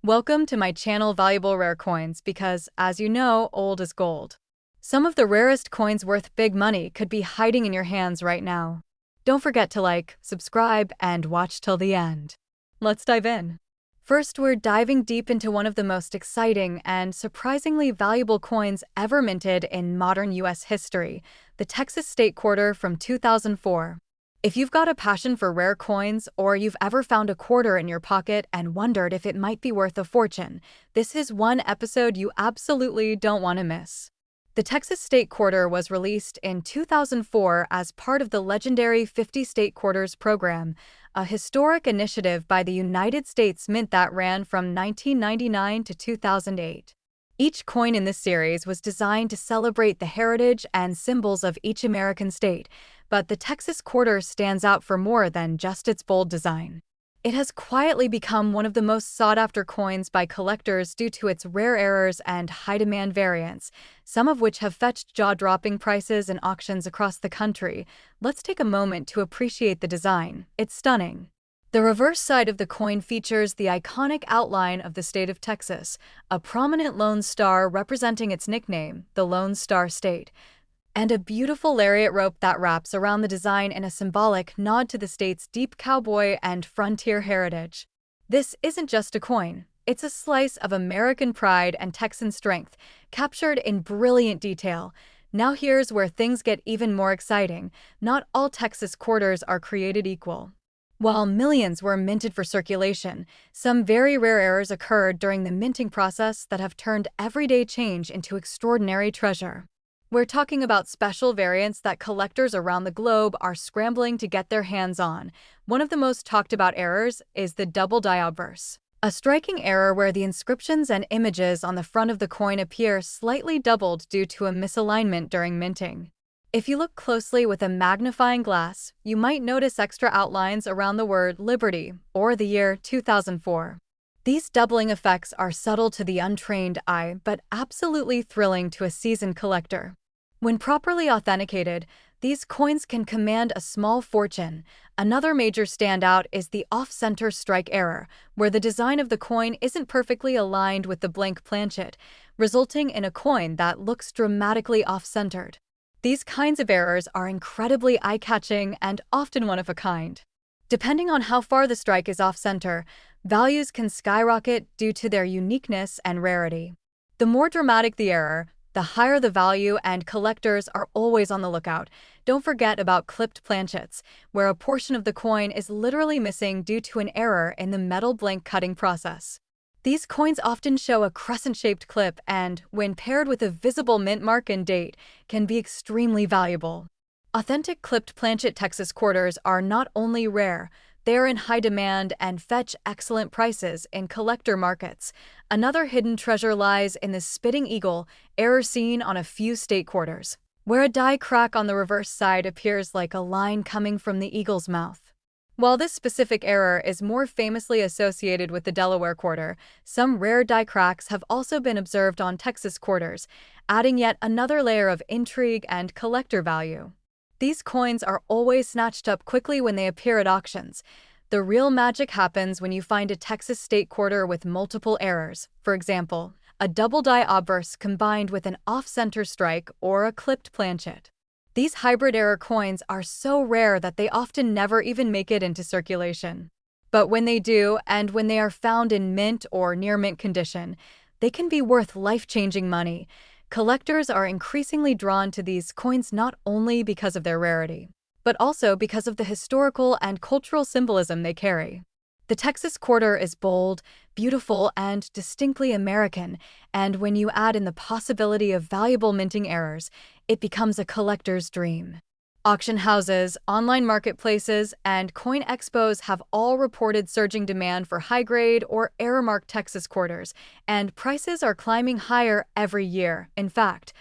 Welcome to my channel Valuable Rare Coins because, as you know, old is gold. Some of the rarest coins worth big money could be hiding in your hands right now. Don't forget to like, subscribe, and watch till the end. Let's dive in. First, we're diving deep into one of the most exciting and surprisingly valuable coins ever minted in modern U.S. history, the Texas State Quarter from 2004. If you've got a passion for rare coins, or you've ever found a quarter in your pocket and wondered if it might be worth a fortune, this is one episode you absolutely don't want to miss. The Texas State Quarter was released in 2004 as part of the legendary 50 State Quarters program, a historic initiative by the United States Mint that ran from 1999 to 2008. Each coin in this series was designed to celebrate the heritage and symbols of each American state, but the Texas Quarter stands out for more than just its bold design. It has quietly become one of the most sought-after coins by collectors due to its rare errors and high-demand variants, some of which have fetched jaw-dropping prices in auctions across the country. Let's take a moment to appreciate the design. It's stunning. The reverse side of the coin features the iconic outline of the state of Texas, a prominent lone star representing its nickname, the Lone Star State, and a beautiful lariat rope that wraps around the design in a symbolic nod to the state's deep cowboy and frontier heritage. This isn't just a coin, it's a slice of American pride and Texan strength, captured in brilliant detail. Now here's where things get even more exciting. Not all Texas quarters are created equal. While millions were minted for circulation, some very rare errors occurred during the minting process that have turned everyday change into extraordinary treasure. We're talking about special variants that collectors around the globe are scrambling to get their hands on. One of the most talked about errors is the double die obverse, a striking error where the inscriptions and images on the front of the coin appear slightly doubled due to a misalignment during minting. If you look closely with a magnifying glass, you might notice extra outlines around the word Liberty or the year 2004. These doubling effects are subtle to the untrained eye, but absolutely thrilling to a seasoned collector. When properly authenticated, these coins can command a small fortune. Another major standout is the off-center strike error, where the design of the coin isn't perfectly aligned with the blank planchet, resulting in a coin that looks dramatically off-centered. These kinds of errors are incredibly eye-catching and often one of a kind. Depending on how far the strike is off-center, values can skyrocket due to their uniqueness and rarity. The more dramatic the error, the higher the value, and collectors are always on the lookout. Don't forget about clipped planchets, where a portion of the coin is literally missing due to an error in the metal blank cutting process. These coins often show a crescent-shaped clip and, when paired with a visible mint mark and date, can be extremely valuable. Authentic clipped planchet Texas quarters are not only rare, they are in high demand and fetch excellent prices in collector markets. Another hidden treasure lies in the spitting eagle error seen on a few state quarters, where a die crack on the reverse side appears like a line coming from the eagle's mouth. While this specific error is more famously associated with the Delaware quarter, some rare die cracks have also been observed on Texas quarters, adding yet another layer of intrigue and collector value. These coins are always snatched up quickly when they appear at auctions. The real magic happens when you find a Texas State Quarter with multiple errors, for example, a double die obverse combined with an off-center strike or a clipped planchet. These hybrid error coins are so rare that they often never even make it into circulation. But when they do, and when they are found in mint or near mint condition, they can be worth life-changing money. Collectors are increasingly drawn to these coins not only because of their rarity, but also because of the historical and cultural symbolism they carry. The Texas Quarter is bold, beautiful, and distinctly American, and when you add in the possibility of valuable minting errors, it becomes a collector's dream. Auction houses, online marketplaces, and coin expos have all reported surging demand for high-grade or error-marked Texas quarters, and prices are climbing higher every year. In fact,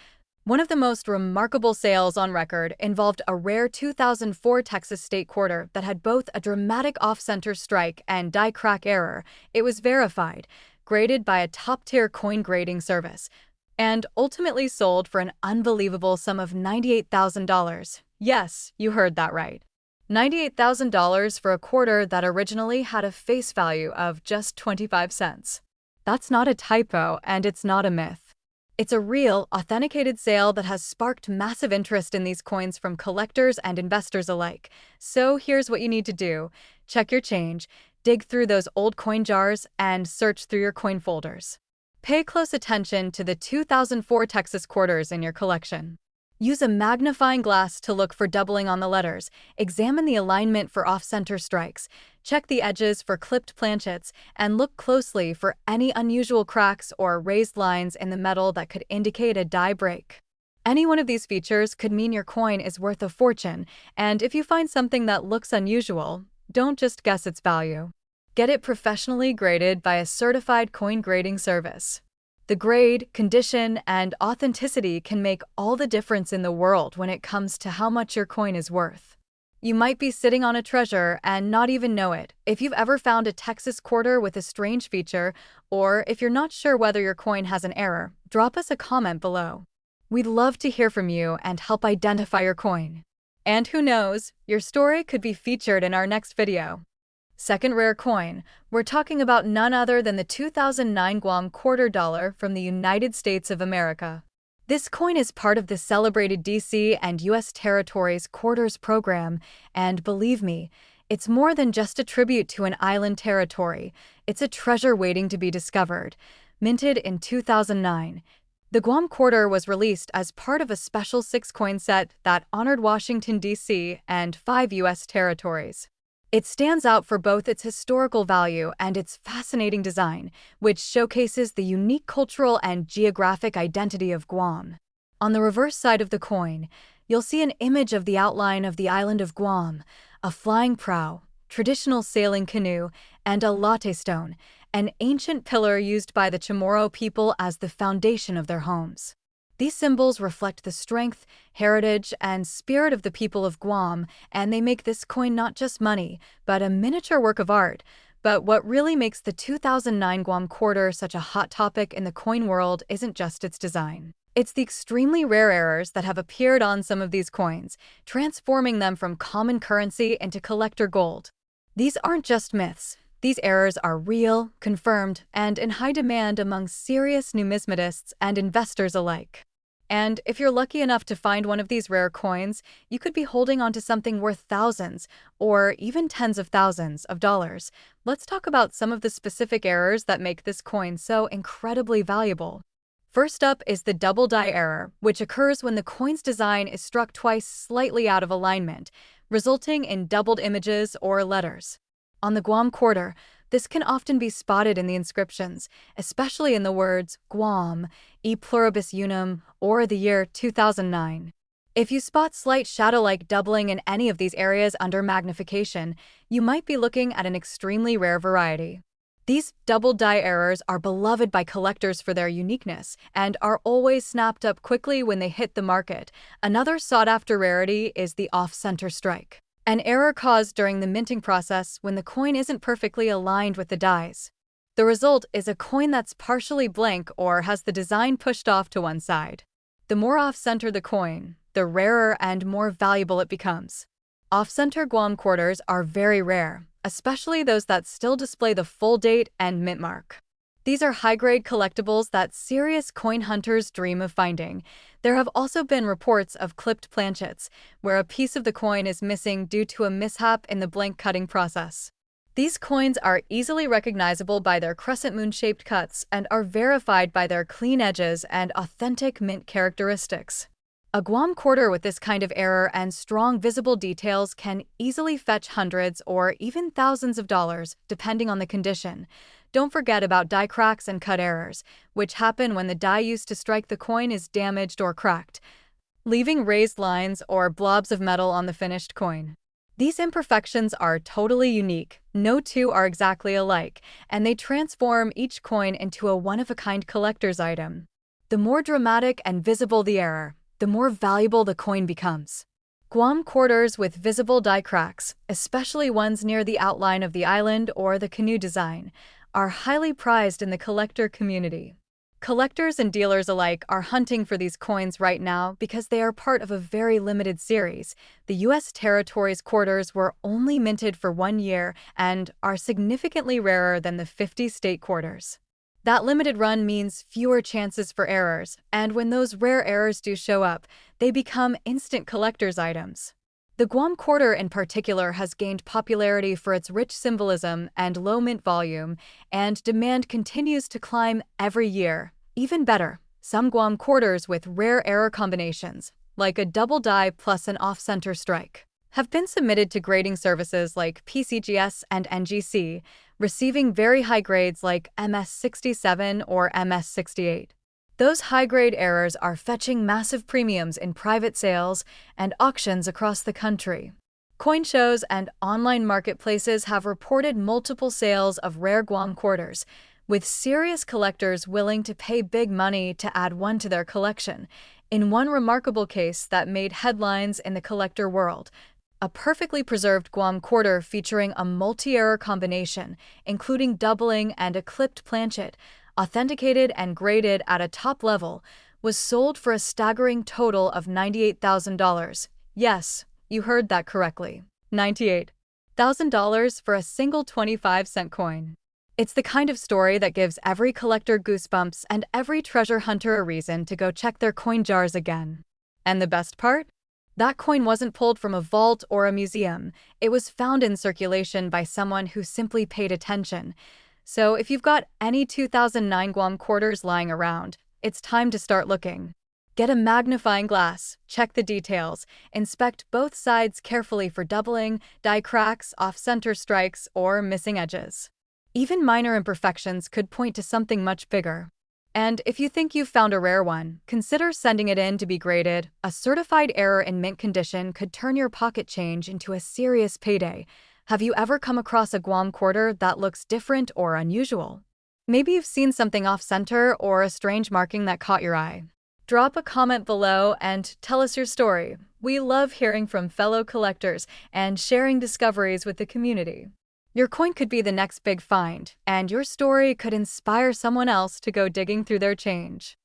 one of the most remarkable sales on record involved a rare 2004 Texas State Quarter that had both a dramatic off-center strike and die crack error. It was verified, graded by a top-tier coin grading service, and ultimately sold for an unbelievable sum of $98,000. Yes, you heard that right. $98,000 for a quarter that originally had a face value of just 25 cents. That's not a typo, and it's not a myth. It's a real, authenticated sale that has sparked massive interest in these coins from collectors and investors alike. So here's what you need to do. Check your change, dig through those old coin jars, and search through your coin folders. Pay close attention to the 2004 Texas quarters in your collection. Use a magnifying glass to look for doubling on the letters. Examine the alignment for off-center strikes. Check the edges for clipped planchets, and look closely for any unusual cracks or raised lines in the metal that could indicate a die break. Any one of these features could mean your coin is worth a fortune, and if you find something that looks unusual, don't just guess its value. Get it professionally graded by a certified coin grading service. The grade, condition, and authenticity can make all the difference in the world when it comes to how much your coin is worth. You might be sitting on a treasure and not even know it. If you've ever found a Texas quarter with a strange feature, or if you're not sure whether your coin has an error, drop us a comment below. We'd love to hear from you and help identify your coin. And who knows, your story could be featured in our next video. Second rare coin, we're talking about none other than the 2009 Guam quarter dollar from the United States of America. This coin is part of the celebrated DC and US territories quarters program, and believe me, it's more than just a tribute to an island territory. It's a treasure waiting to be discovered. Minted in 2009, the Guam quarter was released as part of a special 6-coin set that honored Washington, D.C. and 5 U.S. territories. It stands out for both its historical value and its fascinating design, which showcases the unique cultural and geographic identity of Guam. On the reverse side of the coin, you'll see an image of the outline of the island of Guam, a flying prow, traditional sailing canoe, and a latte stone, an ancient pillar used by the Chamorro people as the foundation of their homes. These symbols reflect the strength, heritage, and spirit of the people of Guam, and they make this coin not just money, but a miniature work of art. But what really makes the 2009 Guam quarter such a hot topic in the coin world isn't just its design. It's the extremely rare errors that have appeared on some of these coins, transforming them from common currency into collector gold. These aren't just myths. These errors are real, confirmed, and in high demand among serious numismatists and investors alike. And if you're lucky enough to find one of these rare coins, you could be holding onto something worth thousands, or even tens of thousands of dollars. Let's talk about some of the specific errors that make this coin so incredibly valuable. First up is the double die error, which occurs when the coin's design is struck twice slightly out of alignment, resulting in doubled images or letters. On the Guam quarter, this can often be spotted in the inscriptions, especially in the words Guam, e pluribus unum, or the year 2009. If you spot slight shadow-like doubling in any of these areas under magnification, you might be looking at an extremely rare variety. These double die errors are beloved by collectors for their uniqueness and are always snapped up quickly when they hit the market. Another sought-after rarity is the off-center strike, an error caused during the minting process when the coin isn't perfectly aligned with the dies. The result is a coin that's partially blank or has the design pushed off to one side. The more off-center the coin, the rarer and more valuable it becomes. Off-center Guam quarters are very rare, especially those that still display the full date and mint mark. These are high-grade collectibles that serious coin hunters dream of finding. There have also been reports of clipped planchets, where a piece of the coin is missing due to a mishap in the blank cutting process. These coins are easily recognizable by their crescent moon-shaped cuts and are verified by their clean edges and authentic mint characteristics. A Guam quarter with this kind of error and strong visible details can easily fetch hundreds or even thousands of dollars, depending on the condition. Don't forget about die cracks and cut errors, which happen when the die used to strike the coin is damaged or cracked, leaving raised lines or blobs of metal on the finished coin. These imperfections are totally unique. No two are exactly alike, and they transform each coin into a one-of-a-kind collector's item. The more dramatic and visible the error, the more valuable the coin becomes. Guam quarters with visible die cracks, especially ones near the outline of the island or the canoe design, are highly prized in the collector community. Collectors and dealers alike are hunting for these coins right now because they are part of a very limited series. The U.S. territories quarters were only minted for 1 year and are significantly rarer than the 50 state quarters. That limited run means fewer chances for errors, and when those rare errors do show up, they become instant collector's items. The Guam quarter in particular has gained popularity for its rich symbolism and low mint volume, and demand continues to climb every year. Even better, some Guam quarters with rare error combinations, like a double die plus an off-center strike, have been submitted to grading services like PCGS and NGC, receiving very high grades like MS67 or MS68. Those high-grade errors are fetching massive premiums in private sales and auctions across the country. Coin shows and online marketplaces have reported multiple sales of rare Guam quarters, with serious collectors willing to pay big money to add one to their collection. In one remarkable case that made headlines in the collector world, a perfectly preserved Guam quarter featuring a multi-error combination, including doubling and a clipped planchet, authenticated and graded at a top level, was sold for a staggering total of $98,000. Yes, you heard that correctly. $98,000 for a single 25-cent coin. It's the kind of story that gives every collector goosebumps and every treasure hunter a reason to go check their coin jars again. And the best part? That coin wasn't pulled from a vault or a museum. It was found in circulation by someone who simply paid attention. So if you've got any 2009 Guam quarters lying around, it's time to start looking. Get a magnifying glass, check the details, inspect both sides carefully for doubling, die cracks, off-center strikes, or missing edges. Even minor imperfections could point to something much bigger. And if you think you've found a rare one, consider sending it in to be graded. A certified error in mint condition could turn your pocket change into a serious payday. Have you ever come across a Guam quarter that looks different or unusual? Maybe you've seen something off-center or a strange marking that caught your eye. Drop a comment below and tell us your story. We love hearing from fellow collectors and sharing discoveries with the community. Your coin could be the next big find, and your story could inspire someone else to go digging through their change.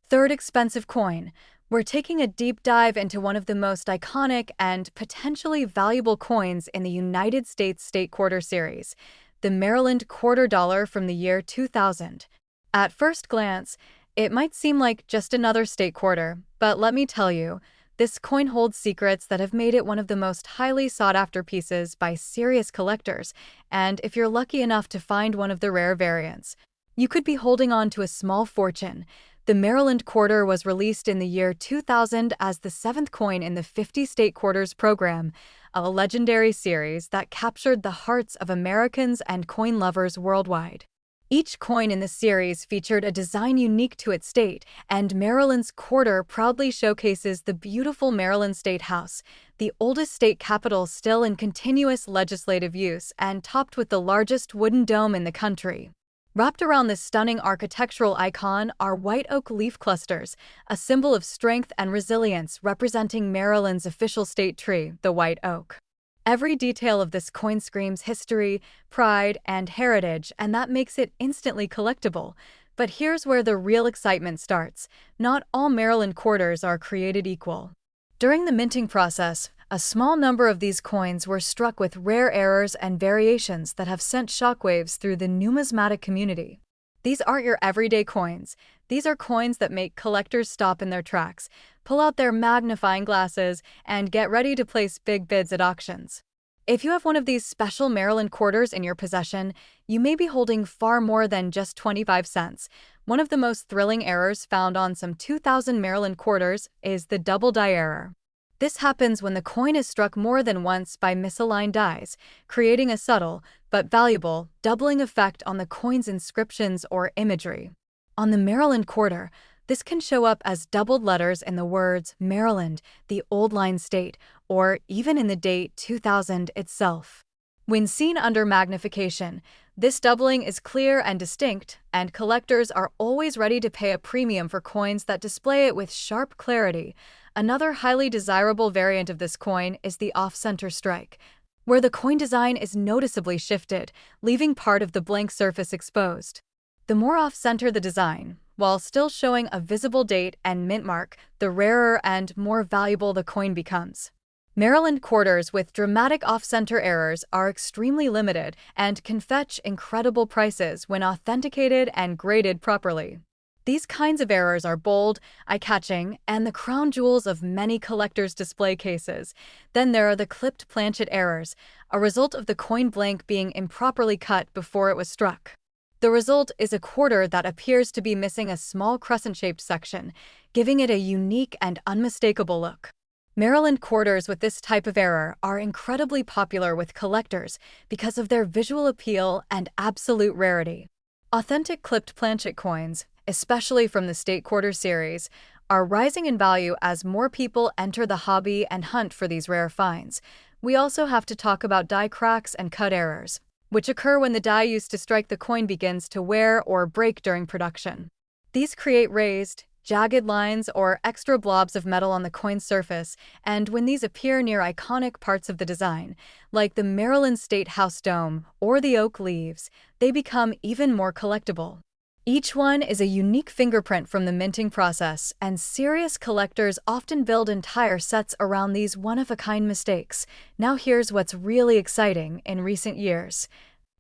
Third expensive coin. We're taking a deep dive into one of the most iconic and potentially valuable coins in the United States State Quarter series, the Maryland Quarter Dollar from the year 2000. At first glance, it might seem like just another state quarter, but let me tell you, this coin holds secrets that have made it one of the most highly sought-after pieces by serious collectors, and if you're lucky enough to find one of the rare variants, you could be holding on to a small fortune. The Maryland Quarter was released in the year 2000 as the seventh coin in the 50 State Quarters program, a legendary series that captured the hearts of Americans and coin lovers worldwide. Each coin in the series featured a design unique to its state, and Maryland's quarter proudly showcases the beautiful Maryland State House, the oldest state capitol still in continuous legislative use and topped with the largest wooden dome in the country. Wrapped around this stunning architectural icon are white oak leaf clusters, a symbol of strength and resilience representing Maryland's official state tree, the white oak. Every detail of this coin screams history, pride, and heritage, and that makes it instantly collectible. But here's where the real excitement starts. Not all Maryland quarters are created equal. During the minting process, a small number of these coins were struck with rare errors and variations that have sent shockwaves through the numismatic community. These aren't your everyday coins. These are coins that make collectors stop in their tracks, pull out their magnifying glasses, and get ready to place big bids at auctions. If you have one of these special Maryland quarters in your possession, you may be holding far more than just 25 cents. One of the most thrilling errors found on some 2000 Maryland quarters is the double die error. This happens when the coin is struck more than once by misaligned dies, creating a subtle, but valuable, doubling effect on the coin's inscriptions or imagery. On the Maryland quarter, this can show up as doubled letters in the words Maryland, the old line state, or even in the date 2000 itself. When seen under magnification, this doubling is clear and distinct, and collectors are always ready to pay a premium for coins that display it with sharp clarity. Another highly desirable variant of this coin is the off-center strike, where the coin design is noticeably shifted, leaving part of the blank surface exposed. The more off-center the design, while still showing a visible date and mint mark, the rarer and more valuable the coin becomes. Maryland quarters with dramatic off-center errors are extremely limited and can fetch incredible prices when authenticated and graded properly. These kinds of errors are bold, eye-catching, and the crown jewels of many collectors' display cases. Then there are the clipped planchet errors, a result of the coin blank being improperly cut before it was struck. The result is a quarter that appears to be missing a small crescent-shaped section, giving it a unique and unmistakable look. Maryland quarters with this type of error are incredibly popular with collectors because of their visual appeal and absolute rarity. Authentic clipped planchet coins, especially from the State Quarter series, are rising in value as more people enter the hobby and hunt for these rare finds. We also have to talk about die cracks and cut errors, which occur when the die used to strike the coin begins to wear or break during production. These create raised, jagged lines or extra blobs of metal on the coin's surface, and when these appear near iconic parts of the design, like the Maryland State House dome or the oak leaves, they become even more collectible. Each one is a unique fingerprint from the minting process, and serious collectors often build entire sets around these one-of-a-kind mistakes. Now here's what's really exciting in recent years.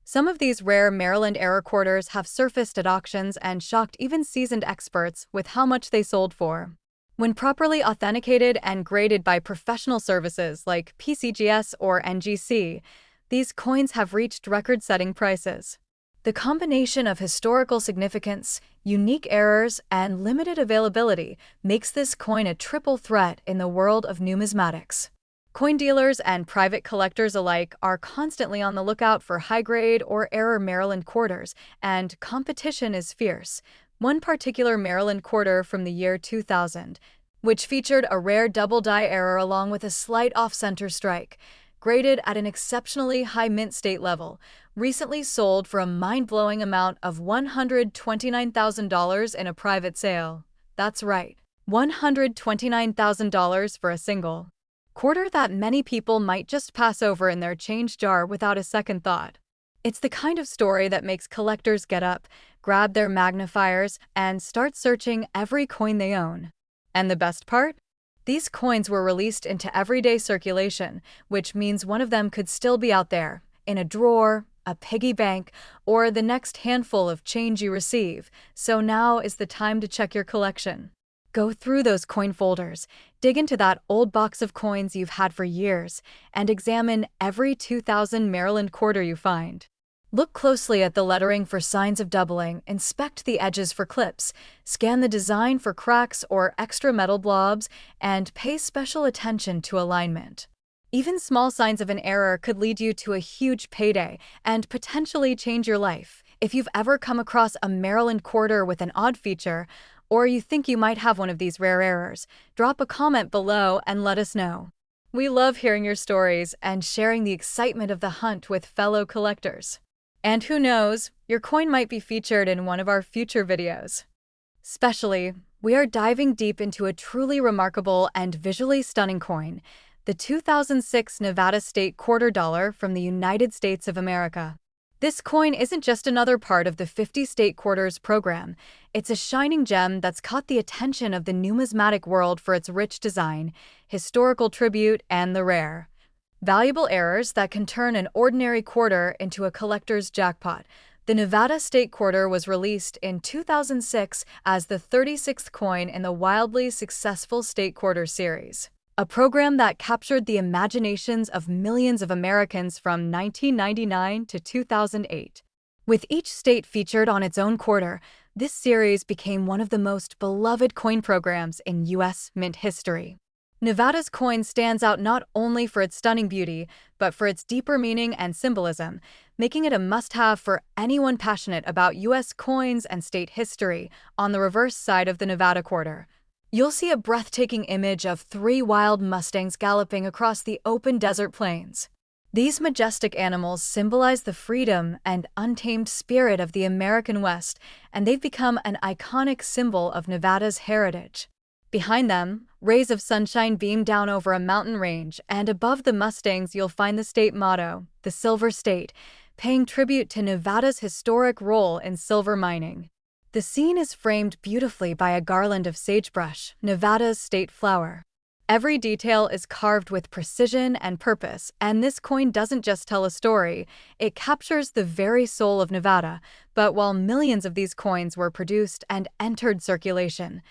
Some of these rare Maryland error quarters have surfaced at auctions and shocked even seasoned experts with how much they sold for. When properly authenticated and graded by professional services like PCGS or NGC, these coins have reached record-setting prices. The combination of historical significance, unique errors, and limited availability makes this coin a triple threat in the world of numismatics. Coin dealers and private collectors alike are constantly on the lookout for high-grade or error Maryland quarters, and competition is fierce. One particular Maryland quarter from the year 2000, which featured a rare double die error along with a slight off-center strike, graded at an exceptionally high mint state level, recently sold for a mind-blowing amount of $129,000 in a private sale. That's right, $129,000 for a single quarter that many people might just pass over in their change jar without a second thought. It's the kind of story that makes collectors get up, grab their magnifiers, and start searching every coin they own. And the best part? These coins were released into everyday circulation, which means one of them could still be out there, in a drawer, a piggy bank, or the next handful of change you receive. So now is the time to check your collection. Go through those coin folders, dig into that old box of coins you've had for years, and examine every 2000 Maryland quarter you find. Look closely at the lettering for signs of doubling, inspect the edges for clips, scan the design for cracks or extra metal blobs, and pay special attention to alignment. Even small signs of an error could lead you to a huge payday and potentially change your life. If you've ever come across a Maryland quarter with an odd feature, or you think you might have one of these rare errors, drop a comment below and let us know. We love hearing your stories and sharing the excitement of the hunt with fellow collectors. And who knows, your coin might be featured in one of our future videos. Especially, we are diving deep into a truly remarkable and visually stunning coin, the 2006 Nevada State Quarter Dollar from the United States of America. This coin isn't just another part of the 50 State Quarters program, it's a shining gem that's caught the attention of the numismatic world for its rich design, historical tribute, and the rare, valuable errors that can turn an ordinary quarter into a collector's jackpot. The Nevada State Quarter was released in 2006 as the 36th coin in the wildly successful State Quarter series, a program that captured the imaginations of millions of Americans from 1999 to 2008. With each state featured on its own quarter, this series became one of the most beloved coin programs in U.S. mint history. Nevada's coin stands out not only for its stunning beauty, but for its deeper meaning and symbolism, making it a must-have for anyone passionate about U.S. coins and state history. On the reverse side of the Nevada quarter, you'll see a breathtaking image of 3 wild Mustangs galloping across the open desert plains. These majestic animals symbolize the freedom and untamed spirit of the American West, and they've become an iconic symbol of Nevada's heritage. Behind them, rays of sunshine beam down over a mountain range, and above the Mustangs you'll find the state motto, the Silver State, paying tribute to Nevada's historic role in silver mining. The scene is framed beautifully by a garland of sagebrush, Nevada's state flower. Every detail is carved with precision and purpose, and this coin doesn't just tell a story, it captures the very soul of Nevada. But while millions of these coins were produced and entered circulation,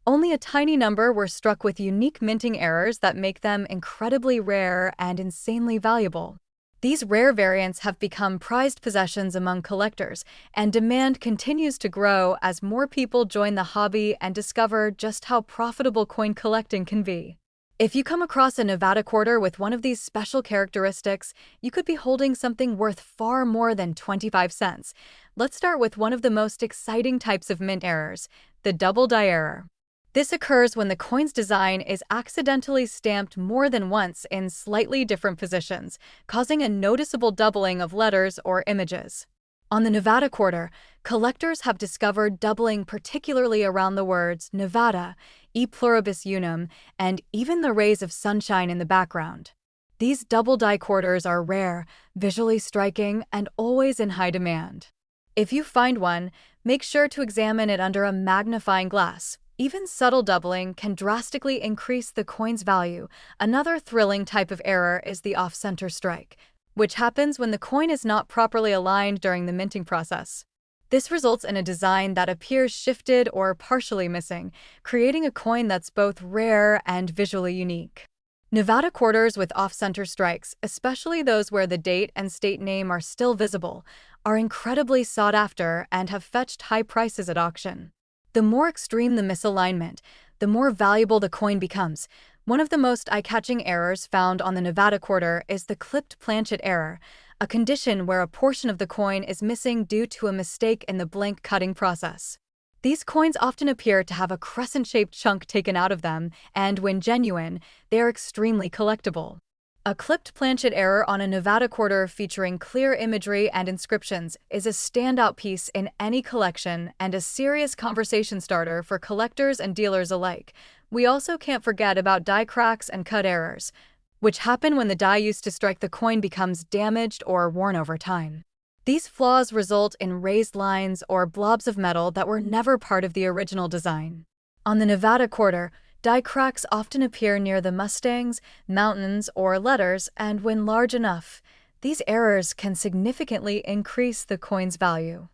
only a tiny number were struck with unique minting errors that make them incredibly rare and insanely valuable. These rare variants have become prized possessions among collectors, and demand continues to grow as more people join the hobby and discover just how profitable coin collecting can be. If you come across a Nevada quarter with one of these special characteristics, you could be holding something worth far more than 25 cents. Let's start with one of the most exciting types of mint errors, the double die error. This occurs when the coin's design is accidentally stamped more than once in slightly different positions, causing a noticeable doubling of letters or images. On the Nevada quarter, collectors have discovered doubling particularly around the words Nevada, e pluribus unum, and even the rays of sunshine in the background. These double die quarters are rare, visually striking, and always in high demand. If you find one, make sure to examine it under a magnifying glass. Even subtle doubling can drastically increase the coin's value. Another thrilling type of error is the off-center strike, which happens when the coin is not properly aligned during the minting process. This results in a design that appears shifted or partially missing, creating a coin that's both rare and visually unique. Nevada quarters with off-center strikes, especially those where the date and state name are still visible, are incredibly sought after and have fetched high prices at auction. The more extreme the misalignment, the more valuable the coin becomes. One of the most eye-catching errors found on the Nevada quarter is the clipped planchet error, a condition where a portion of the coin is missing due to a mistake in the blank cutting process. These coins often appear to have a crescent-shaped chunk taken out of them, and when genuine, they are extremely collectible. A clipped planchet error on a Nevada quarter featuring clear imagery and inscriptions is a standout piece in any collection and a serious conversation starter for collectors and dealers alike. We also can't forget about die cracks and cut errors, which happen when the die used to strike the coin becomes damaged or worn over time. These flaws result in raised lines or blobs of metal that were never part of the original design. On the Nevada quarter, die cracks often appear near the mustangs, mountains, or letters, and when large enough, these errors can significantly increase the coin's value.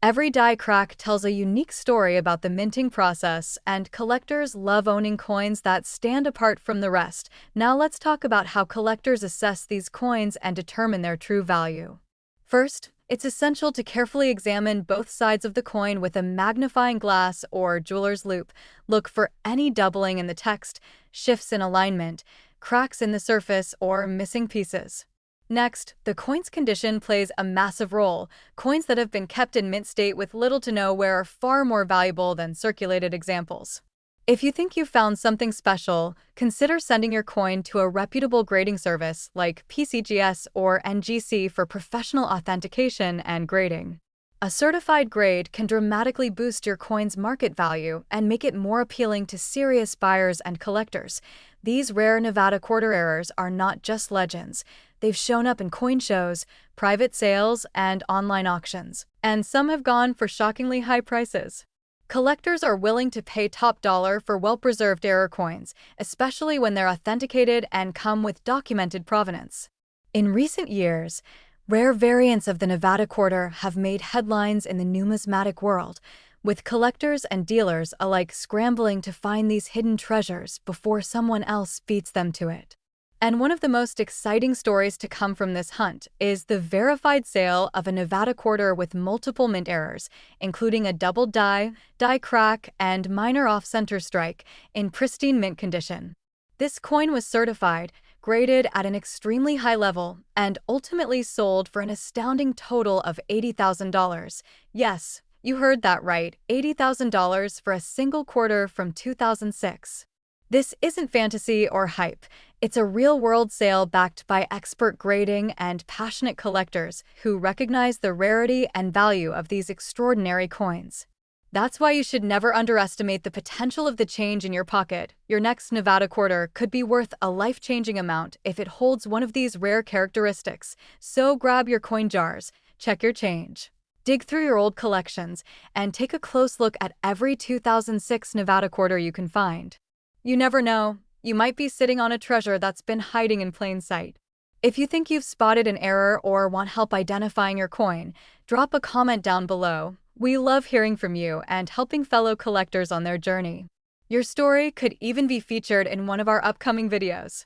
Every die crack tells a unique story about the minting process, and collectors love owning coins that stand apart from the rest. Now let's talk about how collectors assess these coins and determine their true value. First, it's essential to carefully examine both sides of the coin with a magnifying glass or jeweler's loupe. Look for any doubling in the text, shifts in alignment, cracks in the surface, or missing pieces. Next, the coin's condition plays a massive role. Coins that have been kept in mint state with little to no wear are far more valuable than circulated examples. If you think you found something special, consider sending your coin to a reputable grading service like PCGS or NGC for professional authentication and grading. A certified grade can dramatically boost your coin's market value and make it more appealing to serious buyers and collectors. These rare Nevada quarter errors are not just legends. They've shown up in coin shows, private sales, and online auctions, and some have gone for shockingly high prices. Collectors are willing to pay top dollar for well-preserved error coins, especially when they're authenticated and come with documented provenance. In recent years, rare variants of the Nevada quarter have made headlines in the numismatic world, with collectors and dealers alike scrambling to find these hidden treasures before someone else beats them to it. And one of the most exciting stories to come from this hunt is the verified sale of a Nevada quarter with multiple mint errors, including a double die, die crack, and minor off-center strike, in pristine mint condition. This coin was certified, graded at an extremely high level, and ultimately sold for an astounding total of $80,000. Yes, you heard that right, $80,000 for a single quarter from 2006. This isn't fantasy or hype. It's a real-world sale backed by expert grading and passionate collectors who recognize the rarity and value of these extraordinary coins. That's why you should never underestimate the potential of the change in your pocket. Your next Nevada quarter could be worth a life-changing amount if it holds one of these rare characteristics. So grab your coin jars, check your change, dig through your old collections, and take a close look at every 2006 Nevada quarter you can find. You never know, you might be sitting on a treasure that's been hiding in plain sight. If you think you've spotted an error or want help identifying your coin, drop a comment down below. We love hearing from you and helping fellow collectors on their journey. Your story could even be featured in one of our upcoming videos.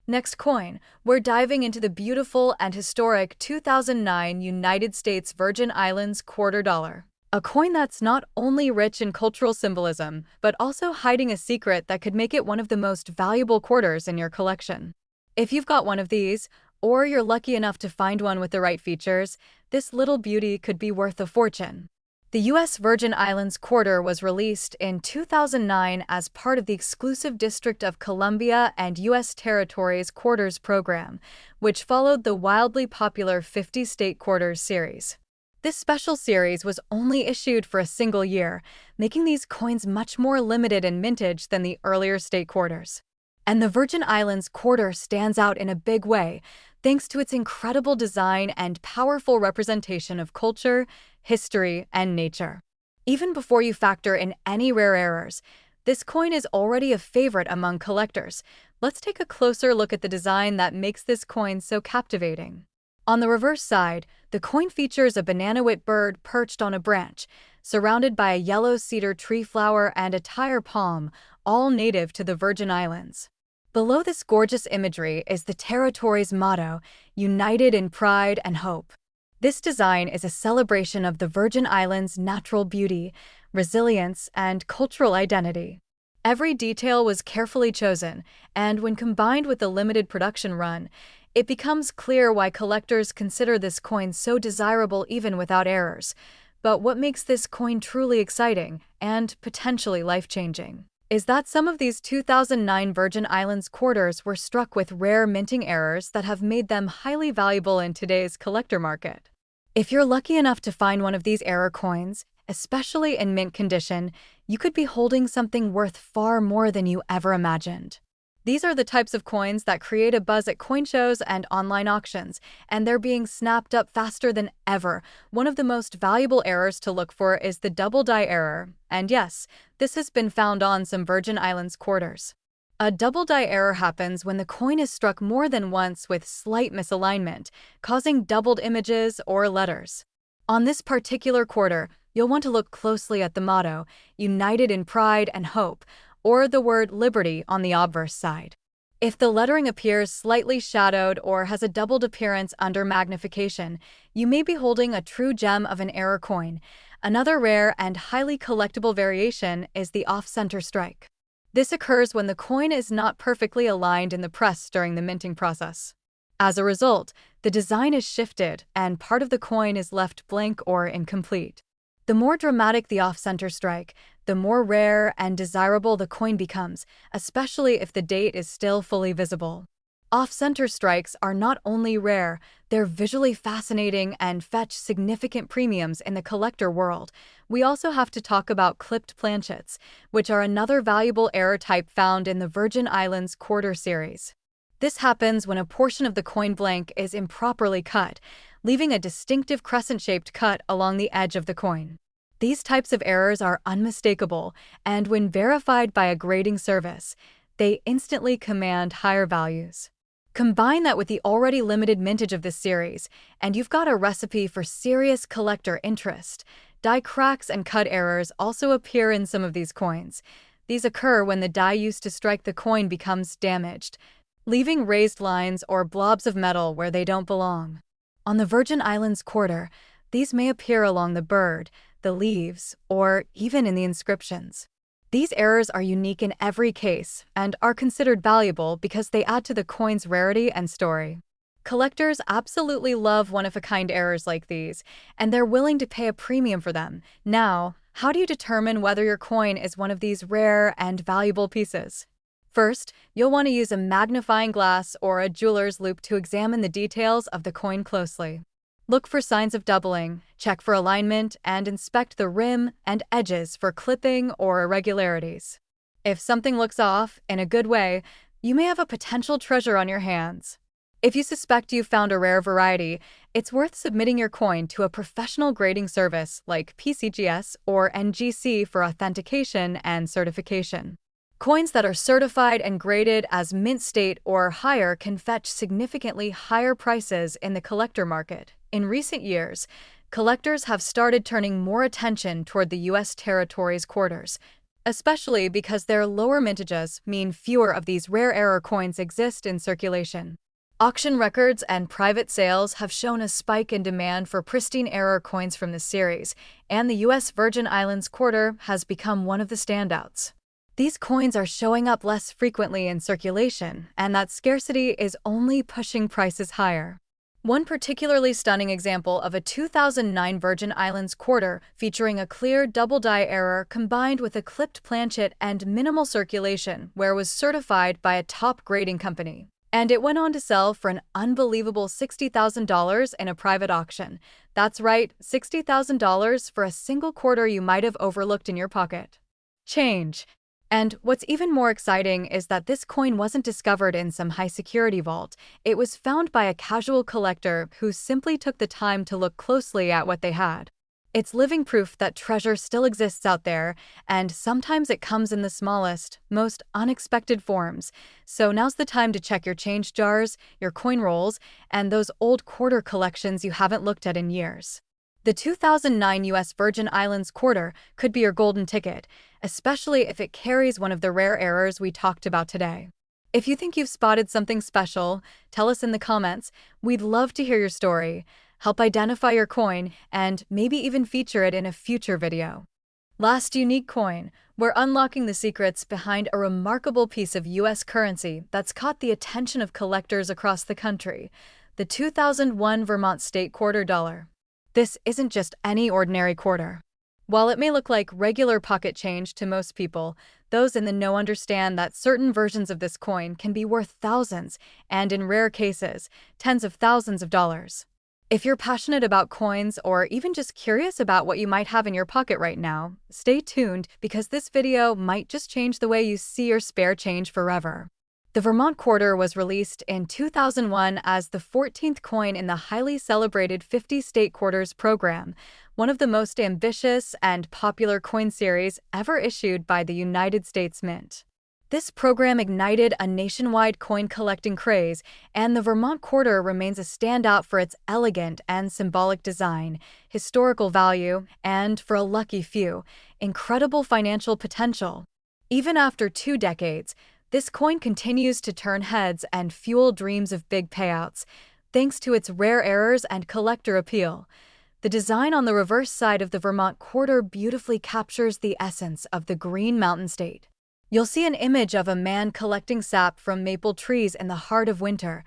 Next coin, we're diving into the beautiful and historic 2009 United States Virgin Islands quarter dollar. A coin that's not only rich in cultural symbolism, but also hiding a secret that could make it one of the most valuable quarters in your collection. If you've got one of these, or you're lucky enough to find one with the right features, this little beauty could be worth a fortune. The U.S. Virgin Islands quarter was released in 2009 as part of the exclusive District of Columbia and U.S. Territories Quarters program, which followed the wildly popular 50-state quarters series. This special series was only issued for a single year, making these coins much more limited in mintage than the earlier state quarters. And the Virgin Islands quarter stands out in a big way, thanks to its incredible design and powerful representation of culture, history, and nature. Even before you factor in any rare errors, this coin is already a favorite among collectors. Let's take a closer look at the design that makes this coin so captivating. On the reverse side, the coin features a banana-whip bird perched on a branch, surrounded by a yellow cedar tree flower and a tire palm, all native to the Virgin Islands. Below this gorgeous imagery is the territory's motto, "United in Pride and Hope." This design is a celebration of the Virgin Islands' natural beauty, resilience, and cultural identity. Every detail was carefully chosen, and when combined with the limited production run, it becomes clear why collectors consider this coin so desirable even without errors. But what makes this coin truly exciting and potentially life-changing is that some of these 2009 Virgin Islands quarters were struck with rare minting errors that have made them highly valuable in today's collector market. If you're lucky enough to find one of these error coins, especially in mint condition, you could be holding something worth far more than you ever imagined. These are the types of coins that create a buzz at coin shows and online auctions, and they're being snapped up faster than ever. One of the most valuable errors to look for is the double die error, and yes, this has been found on some Virgin Islands quarters. A double die error happens when the coin is struck more than once with slight misalignment, causing doubled images or letters. On this particular quarter, you'll want to look closely at the motto, "United in Pride and Hope," or the word liberty on the obverse side. If the lettering appears slightly shadowed or has a doubled appearance under magnification, you may be holding a true gem of an error coin. Another rare and highly collectible variation is the off-center strike. This occurs when the coin is not perfectly aligned in the press during the minting process. As a result, the design is shifted and part of the coin is left blank or incomplete. The more dramatic the off-center strike, the more rare and desirable the coin becomes, especially if the date is still fully visible. Off-center strikes are not only rare, they're visually fascinating and fetch significant premiums in the collector world. We also have to talk about clipped planchets, which are another valuable error type found in the Virgin Islands quarter series. This happens when a portion of the coin blank is improperly cut, leaving a distinctive crescent-shaped cut along the edge of the coin. These types of errors are unmistakable, and when verified by a grading service, they instantly command higher values. Combine that with the already limited mintage of this series, and you've got a recipe for serious collector interest. Die cracks and cut errors also appear in some of these coins. These occur when the die used to strike the coin becomes damaged, leaving raised lines or blobs of metal where they don't belong. On the Virgin Islands quarter, these may appear along the bird, the leaves, or even in the inscriptions. These errors are unique in every case and are considered valuable because they add to the coin's rarity and story. Collectors absolutely love one-of-a-kind errors like these, and they're willing to pay a premium for them. Now, how do you determine whether your coin is one of these rare and valuable pieces? First, you'll want to use a magnifying glass or a jeweler's loupe to examine the details of the coin closely. Look for signs of doubling, check for alignment, and inspect the rim and edges for clipping or irregularities. If something looks off in a good way, you may have a potential treasure on your hands. If you suspect you've found a rare variety, it's worth submitting your coin to a professional grading service like PCGS or NGC for authentication and certification. Coins that are certified and graded as mint state or higher can fetch significantly higher prices in the collector market. In recent years, collectors have started turning more attention toward the U.S. territory's quarters, especially because their lower mintages mean fewer of these rare error coins exist in circulation. Auction records and private sales have shown a spike in demand for pristine error coins from this series, and the U.S. Virgin Islands quarter has become one of the standouts. These coins are showing up less frequently in circulation, and that scarcity is only pushing prices higher. One particularly stunning example of a 2009 Virgin Islands quarter featuring a clear double-die error combined with a clipped planchet and minimal circulation, where it was certified by a top grading company. And it went on to sell for an unbelievable $60,000 in a private auction. That's right, $60,000 for a single quarter you might have overlooked in your pocket. Change. And what's even more exciting is that this coin wasn't discovered in some high-security vault. It was found by a casual collector who simply took the time to look closely at what they had. It's living proof that treasure still exists out there, and sometimes it comes in the smallest, most unexpected forms. So now's the time to check your change jars, your coin rolls, and those old quarter collections you haven't looked at in years. The 2009 U.S. Virgin Islands quarter could be your golden ticket, especially if it carries one of the rare errors we talked about today. If you think you've spotted something special, tell us in the comments. We'd love to hear your story, help identify your coin, and maybe even feature it in a future video. Last unique coin. We're unlocking the secrets behind a remarkable piece of U.S. currency that's caught the attention of collectors across the country, the 2001 Vermont State Quarter Dollar. This isn't just any ordinary quarter. While it may look like regular pocket change to most people, those in the know understand that certain versions of this coin can be worth thousands, and in rare cases, tens of thousands of dollars. If you're passionate about coins or even just curious about what you might have in your pocket right now, stay tuned because this video might just change the way you see your spare change forever. The Vermont Quarter was released in 2001 as the 14th coin in the highly celebrated 50 State Quarters program, one of the most ambitious and popular coin series ever issued by the United States Mint. This program ignited a nationwide coin collecting craze, and the Vermont Quarter remains a standout for its elegant and symbolic design, historical value, and, for a lucky few, incredible financial potential. Even after 2 decades, this coin continues to turn heads and fuel dreams of big payouts, thanks to its rare errors and collector appeal. The design on the reverse side of the Vermont Quarter beautifully captures the essence of the Green Mountain State. You'll see an image of a man collecting sap from maple trees in the heart of winter,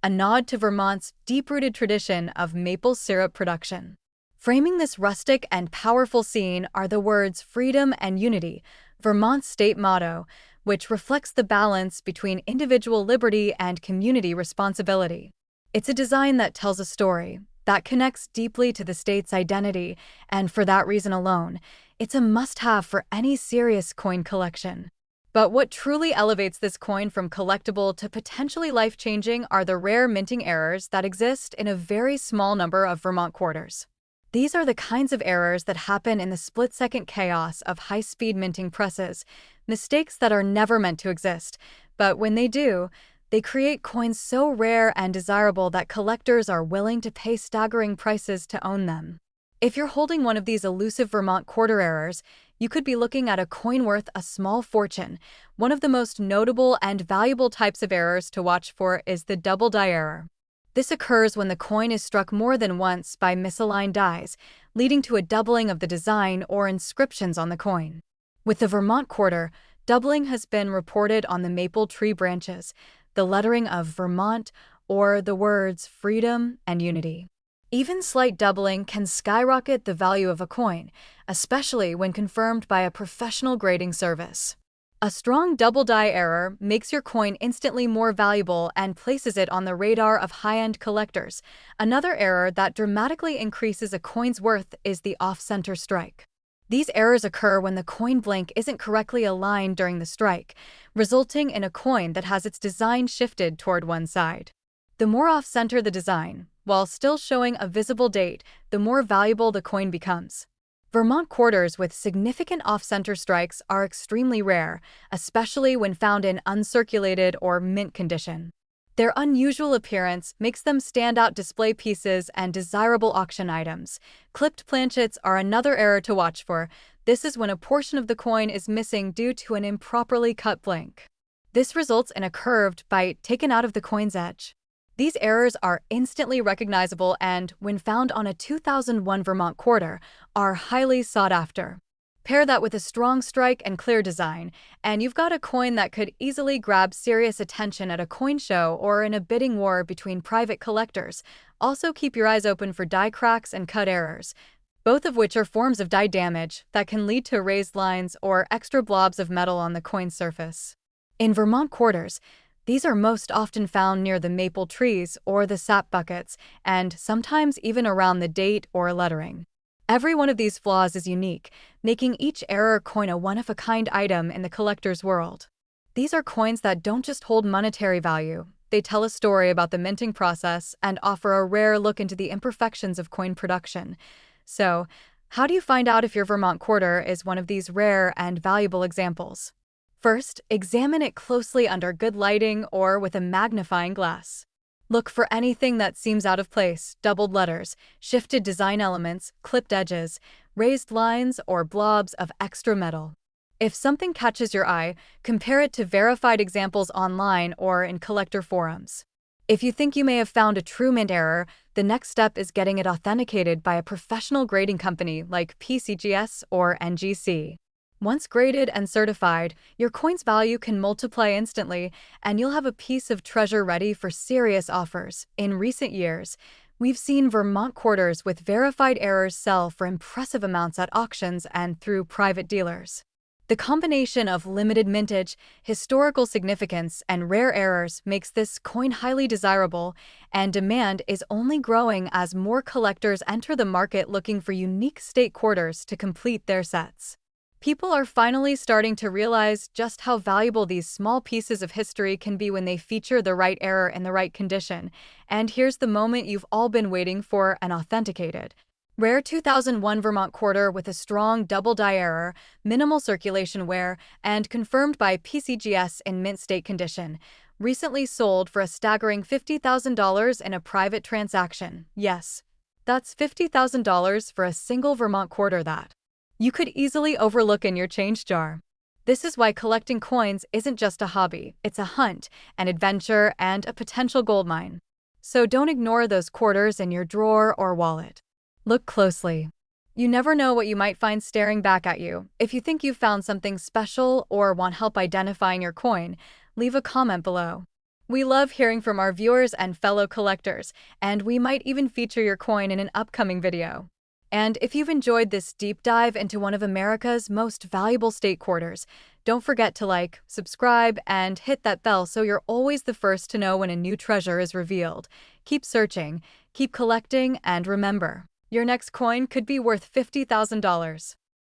a nod to Vermont's deep-rooted tradition of maple syrup production. Framing this rustic and powerful scene are the words "Freedom and Unity," Vermont's state motto, which reflects the balance between individual liberty and community responsibility. It's a design that tells a story, that connects deeply to the state's identity, and for that reason alone, it's a must-have for any serious coin collection. But what truly elevates this coin from collectible to potentially life-changing are the rare minting errors that exist in a very small number of Vermont quarters. These are the kinds of errors that happen in the split-second chaos of high-speed minting presses, mistakes that are never meant to exist, but when they do, they create coins so rare and desirable that collectors are willing to pay staggering prices to own them. If you're holding one of these elusive Vermont quarter errors, you could be looking at a coin worth a small fortune. One of the most notable and valuable types of errors to watch for is the double die error. This occurs when the coin is struck more than once by misaligned dies, leading to a doubling of the design or inscriptions on the coin. With the Vermont Quarter, doubling has been reported on the maple tree branches, the lettering of Vermont, or the words "Freedom and Unity." Even slight doubling can skyrocket the value of a coin, especially when confirmed by a professional grading service. A strong double die error makes your coin instantly more valuable and places it on the radar of high-end collectors. Another error that dramatically increases a coin's worth is the off-center strike. These errors occur when the coin blank isn't correctly aligned during the strike, resulting in a coin that has its design shifted toward one side. The more off-center the design, while still showing a visible date, the more valuable the coin becomes. Vermont quarters with significant off-center strikes are extremely rare, especially when found in uncirculated or mint condition. Their unusual appearance makes them standout display pieces and desirable auction items. Clipped planchets are another error to watch for. This is when a portion of the coin is missing due to an improperly cut blank. This results in a curved bite taken out of the coin's edge. These errors are instantly recognizable and, when found on a 2001 Vermont quarter, are highly sought after. Pair that with a strong strike and clear design, and you've got a coin that could easily grab serious attention at a coin show or in a bidding war between private collectors. Also, keep your eyes open for die cracks and cut errors, both of which are forms of die damage that can lead to raised lines or extra blobs of metal on the coin's surface. In Vermont quarters, these are most often found near the maple trees or the sap buckets, and sometimes even around the date or lettering. Every one of these flaws is unique, making each error coin a one-of-a-kind item in the collector's world. These are coins that don't just hold monetary value, they tell a story about the minting process and offer a rare look into the imperfections of coin production. So, how do you find out if your Vermont quarter is one of these rare and valuable examples? First, examine it closely under good lighting or with a magnifying glass. Look for anything that seems out of place: doubled letters, shifted design elements, clipped edges, raised lines, or blobs of extra metal. If something catches your eye, compare it to verified examples online or in collector forums. If you think you may have found a true mint error, the next step is getting it authenticated by a professional grading company like PCGS or NGC. Once graded and certified, your coin's value can multiply instantly, and you'll have a piece of treasure ready for serious offers. In recent years, we've seen Vermont quarters with verified errors sell for impressive amounts at auctions and through private dealers. The combination of limited mintage, historical significance, and rare errors makes this coin highly desirable, and demand is only growing as more collectors enter the market looking for unique state quarters to complete their sets. People are finally starting to realize just how valuable these small pieces of history can be when they feature the right error in the right condition. And here's the moment you've all been waiting for: an authenticated, rare 2001 Vermont quarter with a strong double die error, minimal circulation wear, and confirmed by PCGS in mint state condition. Recently sold for a staggering $50,000 in a private transaction. Yes, that's $50,000 for a single Vermont quarter that you could easily overlook in your change jar. This is why collecting coins isn't just a hobby, it's a hunt, an adventure, and a potential goldmine. So don't ignore those quarters in your drawer or wallet. Look closely. You never know what you might find staring back at you. If you think you've found something special or want help identifying your coin, leave a comment below. We love hearing from our viewers and fellow collectors, and we might even feature your coin in an upcoming video. And if you've enjoyed this deep dive into one of America's most valuable state quarters, don't forget to like, subscribe, and hit that bell so you're always the first to know when a new treasure is revealed. Keep searching, keep collecting, and remember, your next coin could be worth $50,000.